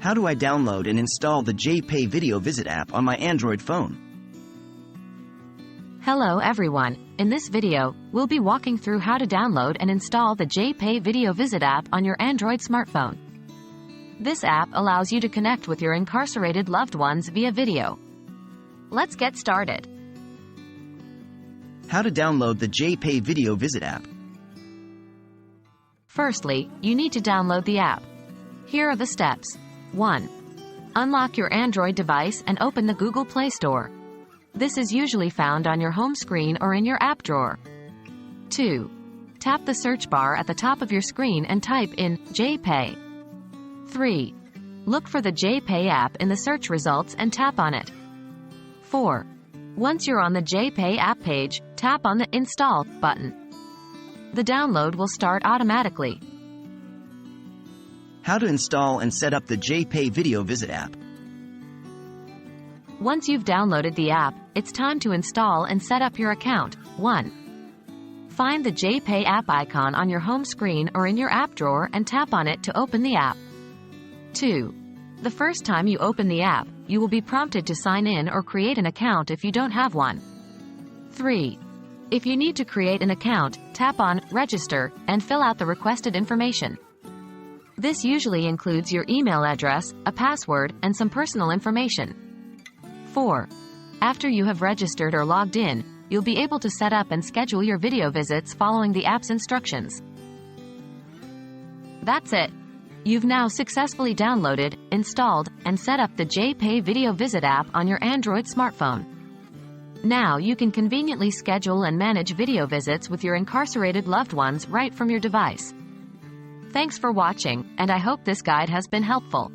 How do I download and install the JPay Video Visit app on my Android phone? Hello everyone, in this video, we'll be walking through how to download and install the JPay Video Visit app on your Android smartphone. This app allows you to connect with your incarcerated loved ones via video. Let's get started. How to download the JPay Video Visit app. Firstly, you need to download the app. Here are the steps. 1. Unlock your Android device and open the Google Play Store. This is usually found on your home screen or in your app drawer. 2. Tap the search bar at the top of your screen and type in JPay. 3. Look for the JPay app in the search results and tap on it. 4. Once you're on the JPay app page, tap on the Install button. The download will start automatically. How to install and set up the JPay Video Visit app. Once you've downloaded the app, it's time to install and set up your account. 1. Find the JPay app icon on your home screen or in your app drawer and tap on it to open the app. 2. The first time you open the app, you will be prompted to sign in or create an account if you don't have one. 3. If you need to create an account, tap on Register and fill out the requested information. This usually includes your email address, a password, and some personal information. 4. After you have registered or logged in, you'll be able to set up and schedule your video visits following the app's instructions. That's it. You've now successfully downloaded, installed, and set up the JPay Video Visit app on your Android smartphone. Now you can conveniently schedule and manage video visits with your incarcerated loved ones right from your device. Thanks for watching, and I hope this guide has been helpful.